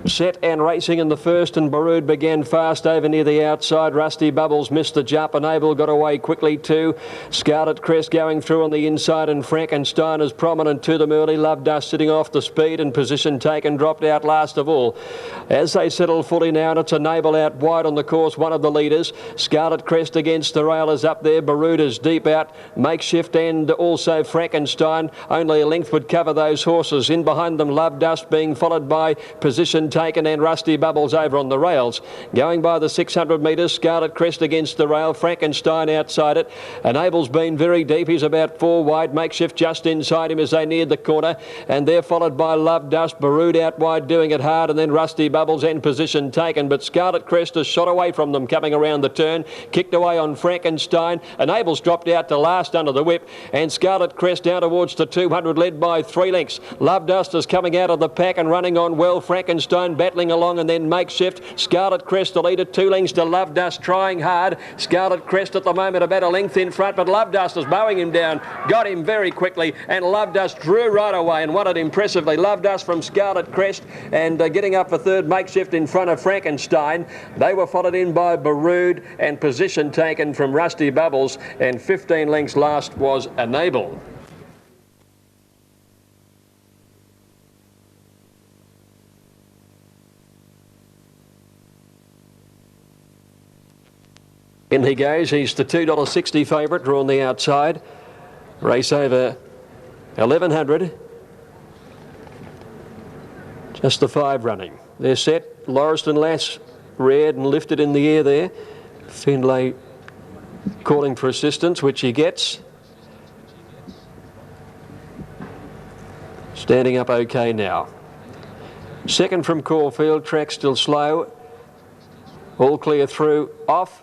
set and racing in the first, and Barood began fast over near the outside. Rusty Bubbles missed the jump, and Abel got away quickly too. Scarlet Crest going through on the inside, and Frankenstein is prominent to them early. Love Dust sitting off the speed, and Position Taken dropped out last of all. As they settle fully now, and it's a Nable out wide on the course, one of the leaders. Scarlet Crest against the rail is up there. Barood is deep out. Makeshift and also Frankenstein. Only a length would cover those horses. In behind them, Love Dust being followed by Position Taken and Rusty Bubbles over on the rails. Going by the 600 metres, Scarlet Crest against the rail, Frankenstein outside it. And Abel's been very deep. He's about 4 wide. Makeshift just inside him as they neared the corner. And they're followed by Love Dust. Barood out wide doing it hard, and then Rusty Bubbles and Position Taken. But Scarlet Crest has shot away from them coming around the turn. Kicked away on Frankenstein. And Abel's dropped out to last under the whip. And Scarlet Crest down towards the 200 led by 3 lengths. Love Dust is coming out of the pack and running on well. Frankenstein battling along, and then Makeshift. Scarlet Crest the leader, 2 lengths to Love Dust, trying hard. Scarlet Crest at the moment about a length in front, but Love Dust is mowing him down. Got him very quickly, and Love Dust drew right away and won it impressively. Love Dust from Scarlet Crest, and getting up for third, Makeshift in front of Frankenstein. They were followed in by Barood and Position Taken from Rusty Bubbles, and 15 lengths last was Enable. In he goes. He's the $2.60 favourite, drawn the outside. Race over 1100. Just the 5 running. They're set. Lauriston Lass reared and lifted in the air there. Findlay calling for assistance, which he gets. Standing up okay now. Second from Caulfield. Track still slow. All clear through. Off.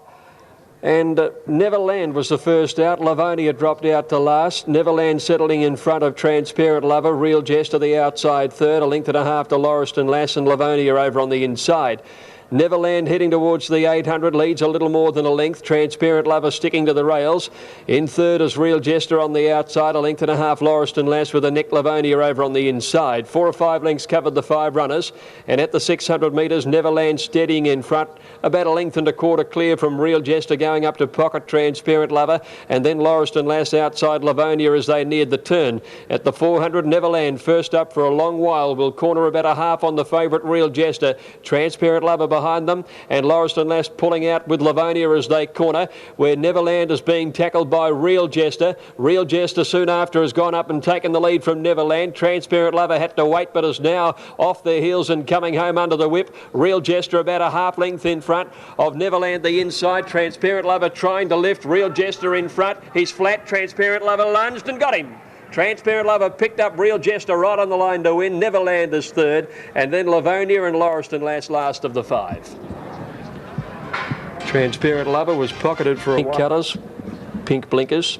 And Neverland was the first out. Livonia dropped out to last. Neverland settling in front of Transparent Lover. Real Jester the outside third. A length and a half to Lauriston Lass, and Livonia over on the inside. Neverland heading towards the 800, leads a little more than a length. Transparent Lover sticking to the rails. In third is Real Jester on the outside, a length and a half Lauriston Lass with a Nick Livonia over on the inside. 4 or 5 lengths covered the 5 runners, and at the 600 metres, Neverland steadying in front, about a length and a quarter clear from Real Jester going up to pocket Transparent Lover, and then Lauriston Lass outside Livonia as they neared the turn. At the 400, Neverland first up for a long while, will corner about a half on the favourite Real Jester. Transparent Lover behind them, and Lauriston Lass pulling out with Livonia as they corner, where Neverland is being tackled by Real Jester. Real Jester soon after has gone up and taken the lead from Neverland. Transparent Lover had to wait, but is now off their heels and coming home under the whip. Real Jester about a half length in front of Neverland the inside. Transparent Lover trying to lift. Real Jester in front. He's flat. Transparent Lover lunged and got him. Transparent Lover picked up Real Jester right on the line to win. Neverland is third, and then Livonia and Lauriston Lass last of the 5. Transparent Lover was pocketed for pink colours, pink blinkers.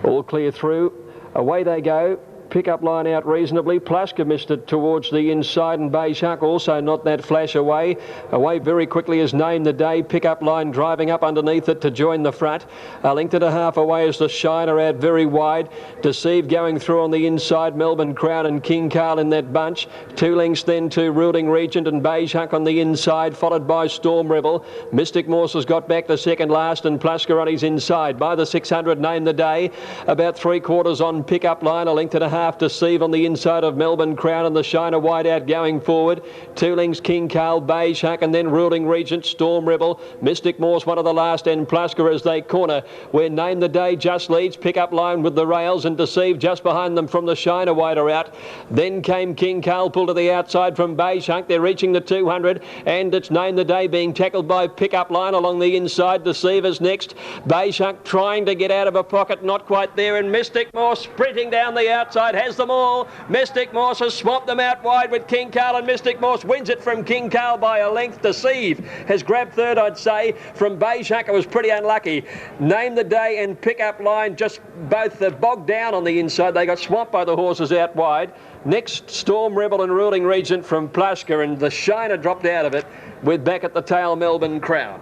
All clear through. Away they go. Pick-up line out reasonably. Plushka missed it towards the inside, and Beige Huck also not that flash away. Away very quickly is Name the Day. Pick-up line driving up underneath it to join the front. A length and a half away is the Shiner out very wide. Deceive going through on the inside. Melbourne Crown and King Carl in that bunch. 2 lengths then to Ruling Regent and Beige Huck on the inside, followed by Storm Rebel. Mystic Morse has got back to second last, and Plushka on his inside. By the 600, Name the Day. About 3/4 on pick-up line. A length and a half Deceive on the inside of Melbourne Crown, and the Shiner wide out going forward. 2 lengths King Carl, Beige Huck, and then Ruling Regent, Storm Rebel. Mystic Morse one of the last, and Plushka as they corner, where Name the Day just leads. Pick up line with the rails, and Deceive just behind them from the Shiner wider out. Then came King Carl, pulled to the outside from Beige Huck. They're reaching the 200, and it's Name the Day being tackled by pick up line along the inside. Deceive is next. Beige Huck trying to get out of a pocket, not quite there, and Mystic Morse sprinting down the outside has them all. Mystic Morse has swamped them out wide with King Carl, and Mystic Morse wins it from King Carl by a length. Deceive has grabbed third, I'd say, from Beige Huck. It was pretty unlucky. Name the Day and Pick Up Line just both bogged down on the inside. They got swamped by the horses out wide. Next, Storm Rebel and Ruling Regent from Plushka, and the Shiner dropped out of it with back at the tail Melbourne Crown.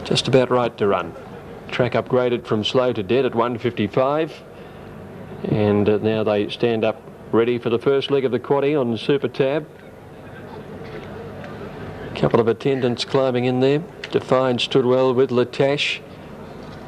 Just about right to run. Track upgraded from slow to dead at 155. And now they stand up ready for the first leg of the quaddie on Super Tab. Couple of attendants climbing in there. Define stood well with Latash.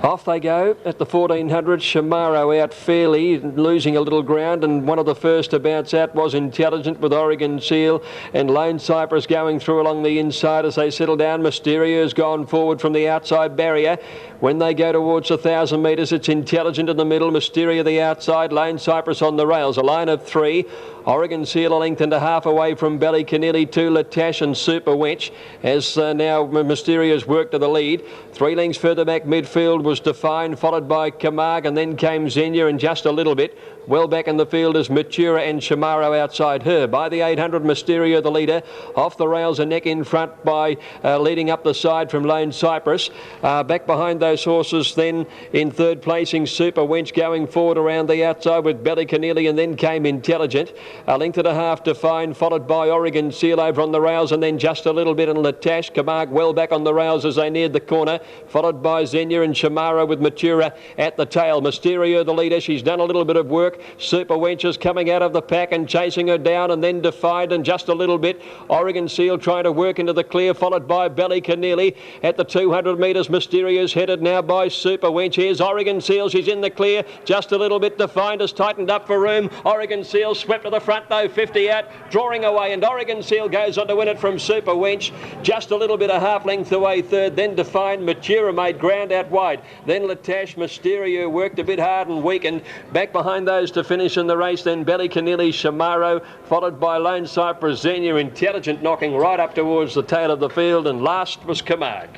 Off they go at the 1400. Shamaro out fairly, losing a little ground, and one of the first to bounce out was Intelligent with Oregon Seal, and Lone Cypress going through along the inside as they settle down. Mysterio has gone forward from the outside barrier. When they go towards 1,000 metres, it's Intelligent in the middle, Mysterio the outside, Lone Cypress on the rails. A line of 3. Oregon Seal a length and a half away from Belly Canelli, 2 Latash and Super Wench, as now Mysterio's worked to the lead. 3 lengths further back midfield was Define, followed by Camargue, and then came Xenia, and just a little bit. Well back in the field is Matura and Shamaro outside her. By the 800, Mysterio the leader. Off the rails, a neck in front by leading up the side from Lone Cypress. Back behind those horses then in third placing Super Wench going forward around the outside with Belly Canelli, and then came Intelligent. A length and a half Define, followed by Oregon Seal over on the rails, and then just a little bit in Latash. Camargue well back on the rails as they neared the corner, followed by Xenia and Shamaro with Matura at the tail. Mysterio the leader. She's done a little bit of work. Super Wench is coming out of the pack and chasing her down, and then Defied and just a little bit. Oregon Seal trying to work into the clear, followed by Belly Canelli at the 200 metres. Mysterio's headed now by Super Wench. Here's Oregon Seal. She's in the clear. Just a little bit. Defied has tightened up for room. Oregon Seal swept to the front though, 50 out, drawing away, and Oregon Seal goes on to win it from Super Wench. Just a little bit, a half length away third. Then Defied. Matura made ground out wide. Then Latash. Mysterio worked a bit hard and weakened. Back behind those to finish in the race, then Belly Canelli, Shamaro, followed by Lone Cypress, Xenia, Intelligent knocking right up towards the tail of the field, and last was Camargue.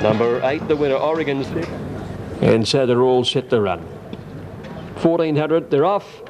Number 8, the winner, Oregon. And so they're all set to run. 1400, they're off.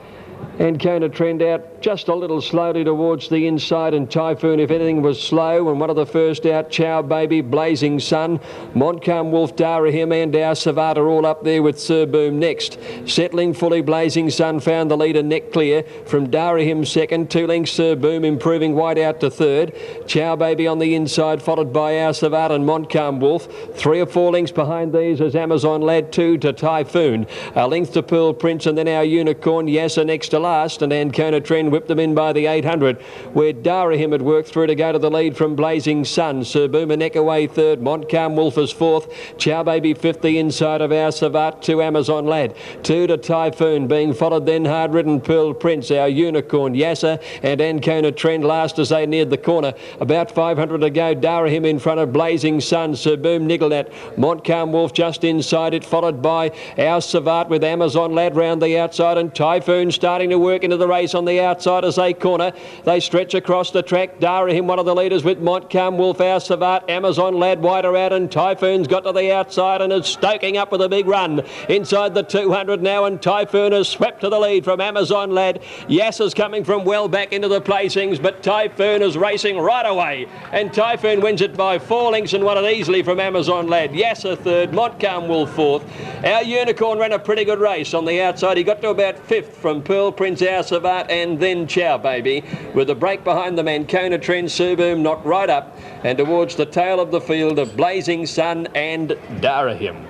And Kona Trend out just a little slowly towards the inside, and Typhoon, if anything, was slow. And one of the first out, Chow Baby, Blazing Sun, Montcalm Wolf, Darahim and our Savata all up there with Sir Boom next. Settling fully, Blazing Sun found the leader neck clear from Darahim second. 2 lengths Sir Boom improving wide out to third. Chow Baby on the inside, followed by our Savata and Montcalm Wolf. 3 or 4 lengths behind these is Amazon Lad, 2 to Typhoon. A length to Pearl Prince, and then our Unicorn, Yassa next to last, and Ancona Trend whipped them in by the 800, where Darahim had worked through to go to the lead from Blazing Sun. Sir Boomer neck away third, Montcalm Wolf is fourth, Chow Baby fifth, the inside of our Savat to Amazon Lad, 2 to Typhoon, being followed then Hard Ridden Pearl Prince, our Unicorn, Yassa and Ancona Trend last as they neared the corner. About 500 to go, Darahim in front of Blazing Sun, Sir Boom niggled at Montcalm Wolf just inside it, followed by our Savat with Amazon Lad round the outside, and Typhoon starting to work into the race on the outside as they corner. They stretch across the track. Darahim, one of the leaders with Montcalm Wolf, our Savat, Amazon Lad wider out, and Typhoon's got to the outside and is stoking up with a big run. Inside the 200 now, and Typhoon has swept to the lead from Amazon Lad. Yassa's coming from well back into the placings, but Typhoon is racing right away, and Typhoon wins it by 4 lengths and won it easily from Amazon Lad. Yassa third, Montcalm Wolf fourth. Our Unicorn ran a pretty good race on the outside. He got to about fifth from Pearl Prince, our Savat, and then Chow Baby. With a break behind them, Ancona Trend, Suboom knocked right up and towards the tail of the field of Blazing Sun and Darahim.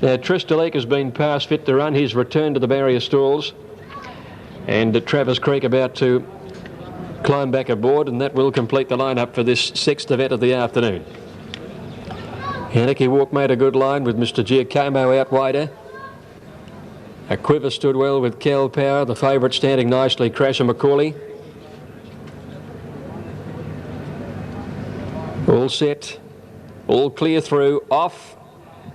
Now, Tristalik has been past fit to run. He's returned to the barrier stalls, and Travis Creek about to climb back aboard, and that will complete the lineup for this sixth event of the afternoon. Anarchy Walk made a good line with Mr. Giacomo out wider. A Quiver stood well with Cal Power, the favourite standing nicely, Crasher Macaulay. All set, all clear through, off.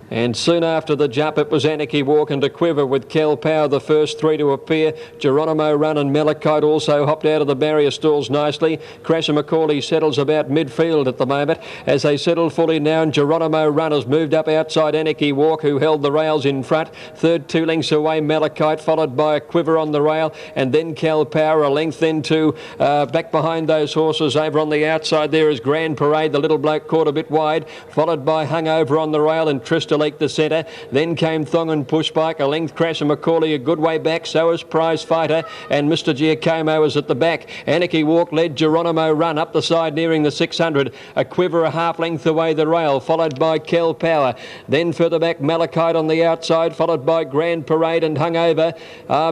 And soon after the jump, it was Anarchy Walk and a Quiver with Cal Power, the first 3 to appear. Geronimo Run and Malachite also hopped out of the barrier stalls nicely. Crasher Macaulay settles about midfield at the moment as they settle fully now, and Geronimo Run has moved up outside Anarchy Walk, who held the rails in front. Third, 2 lengths away, Malachite, followed by a Quiver on the rail, and then Cal Power, a length then to back behind those horses. Over on the outside there is Grand Parade, the little bloke caught a bit wide, followed by Hungover on the rail, and Trista to Leak the centre. Then came Thong and Pushbike, a length Crash and Macaulay a good way back, so is Prize Fighter, and Mr. Giacomo is at the back. Anarchy Walk led Geronimo Run up the side nearing the 600. A Quiver a half length away the rail, followed by Kel Power. Then further back Malachite on the outside, followed by Grand Parade and Hungover.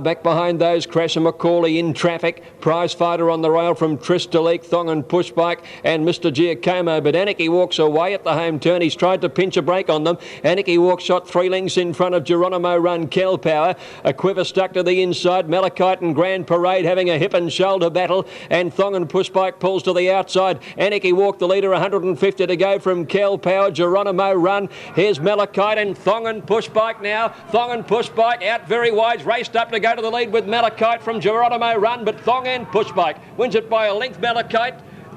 Back behind those Crash and Macaulay in traffic. Prize Fighter on the rail from Tris to Leak, Thong and Pushbike and Mr. Giacomo, but Anarchy Walk's away at the home turn. He's tried to pinch a break on them. Anarchy Walk shot 3 lengths in front of Geronimo Run, Kel Power. A Quiver stuck to the inside. Malachite and Grand Parade having a hip and shoulder battle, and Thong and Pushbike pulls to the outside. Anarchy Walk the leader, 150 to go from Kel Power. Geronimo Run. Here's Malachite and Thong and Pushbike now. Thong and Pushbike out very wide, raced up to go to the lead with Malachite from Geronimo Run, but Thong and Pushbike wins it by a length. Malachite.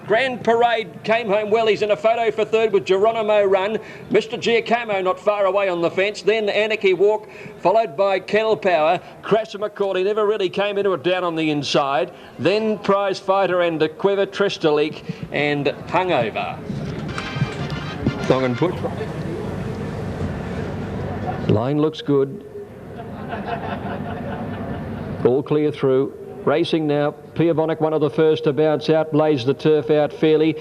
Grand Parade came home well. He's in a photo for third with Geronimo Run. Mr. Giacomo not far away on the fence. Then Anarchy Walk, followed by Kel Power. Crash and Macaulay never really came into it down on the inside. Then Prize Fighter and a Quiver, Trish to Leak and Hungover. Thong and Push. Line looks good. All clear through. Racing now, Piavonic, one of the first to bounce out, Blaze the Turf out fairly.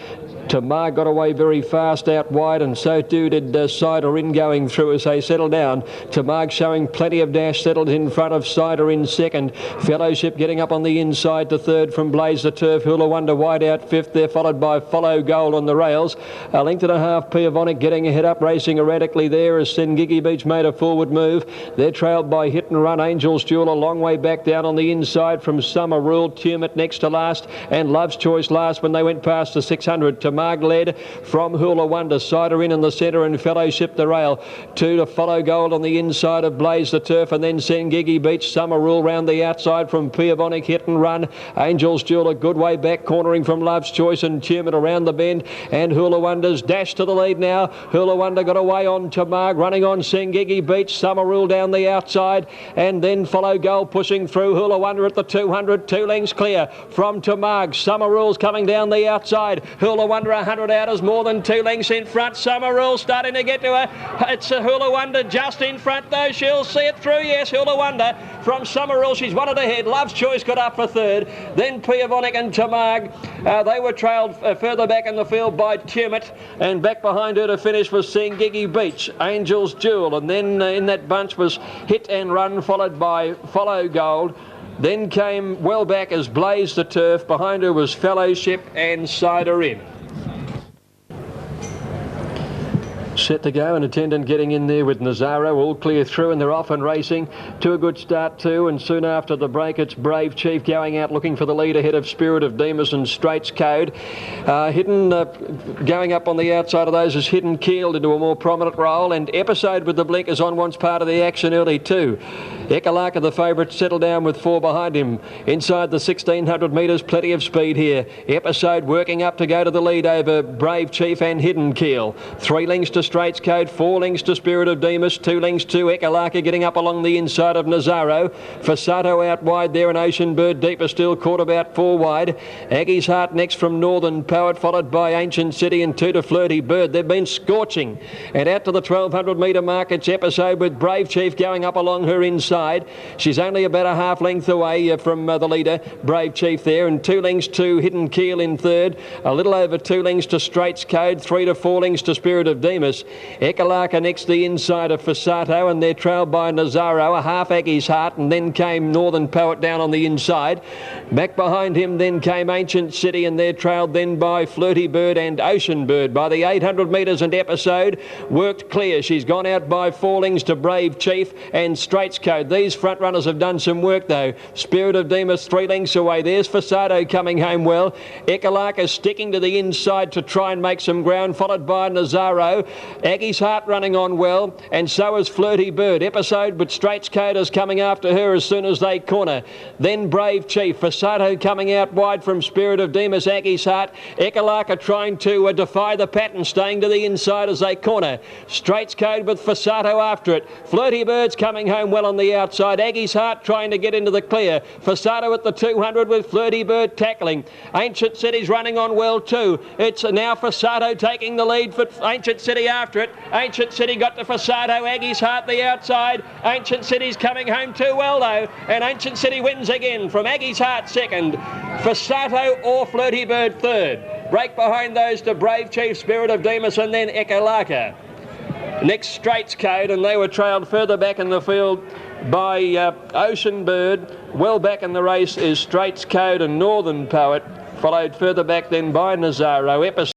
Tamar got away very fast out wide, and so too did Cider In going through as they settle down. Tamar showing plenty of dash, settled in front of Cider In second. Fellowship getting up on the inside to third from Blaze the Turf. Hula Wonder wide out fifth there, followed by Follow Gold on the rails. A length and a half, Piavonic getting ahead up, racing erratically there as Sengigi Beach made a forward move. They're trailed by Hit and Run, Angel's Jewel a long way back down on the inside from Summer Rule. Tumit next to last, and Love's Choice last when they went past the 600. Tamar led from Hula Wonder. Cider In the centre and Fellowship the rail. 2 to Follow Gold on the inside of Blaze the Turf, and then Sengigi Beach. Summer Rule round the outside from Piavonic. Hit and Run. Angel's Jewel a good way back, cornering from Love's Choice, and Tumit around the bend, and Hula Wonder's dash to the lead now. Hula Wonder got away on Tamar, running on Sengigi Beach. Summer Rule down the outside, and then Follow Gold pushing through. Hula Wonder at the 200, 2 lengths clear from Tamar. Summer Rule's coming down the outside. Hula Wonder 100 out is more than 2 lengths in front. Summer Rule starting to get to her. It's a Hula Wonder just in front though. She'll see it through. Yes, Hula Wonder from Summer Rule. She's one at ahead. Love's Choice got up for third. Then Piavonic and Tamar. They were trailed further back in the field by Tumit, and back behind her to finish was Sengigi Beach, Angel's Jewel, and then in that bunch was Hit and Run, followed by Follow Gold. Then came well back as Blaze the Turf. Behind her was Fellowship and Cider In. Set to go, and attendant getting in there with Nazaro, all clear through, and they're off and racing to a good start too. And soon after the break, it's Brave Chief going out looking for the lead ahead of Spirit of Demas and Straits Code. Hidden going up on the outside of those is Hidden Keeled into a more prominent role, and Episode with the blinkers on wants part of the action early too. Ekalaka, the favourite, settled down with 4 behind him. Inside the 1600 metres, plenty of speed here. Episode working up to go to the lead over Brave Chief and Hidden Keel. 3 lengths to Straits Code, 4 lengths to Spirit of Demas, 2 lengths to Ekalaka getting up along the inside of Nazaro. Fasato out wide there, and Ocean Bird deeper still, caught about 4 wide. Aggie's Heart next from Northern Poet, followed by Ancient City and 2 to Flirty Bird. They've been scorching. And out to the 1200 metre mark, it's Episode with Brave Chief going up along her inside. She's only about a half length away from the leader, Brave Chief there, and 2 lengths to Hidden Keel in third. A little over 2 lengths to Straits Code, 3 to 4 lengths to Spirit of Demas. Ekalaka next the inside of Fasato, and they're trailed by Nazaro, a half Aggie's Heart, and then came Northern Poet down on the inside. Back behind him then came Ancient City, and they're trailed then by Flirty Bird and Ocean Bird. By the 800 metres, and Episode worked clear. She's gone out by 4 lengths to Brave Chief and Straits Code. These front runners have done some work though. Spirit of Demas 3 lengths away. There's Fasato coming home well. Ekalaka sticking to the inside to try and make some ground, followed by Nazaro. Aggie's Heart running on well, and so is Flirty Bird. Episode, but Straits Code is coming after her as soon as they corner. Then Brave Chief. Fasato coming out wide from Spirit of Demas, Aggie's Heart. Ekalaka trying to defy the pattern, staying to the inside as they corner. Straits Code with Fasato after it. Flirty Bird's coming home well on the outside. Aggie's Heart trying to get into the clear. Fasado at the 200 with Flirty Bird tackling. Ancient City's running on well too. It's now Fasado taking the lead for Ancient City after it. Ancient City got to Fasado. Aggie's Heart the outside. Ancient City's coming home too well though, and Ancient City wins again from Aggie's Heart second. Fasado or Flirty Bird third. Break behind those to Brave Chief, Spirit of Demas, and then Ekalaka. Next Straits Code, and they were trailed further back in the field by Ocean Bird. Well back in the race is Straits Code and Northern Poet, followed further back then by Nazaro.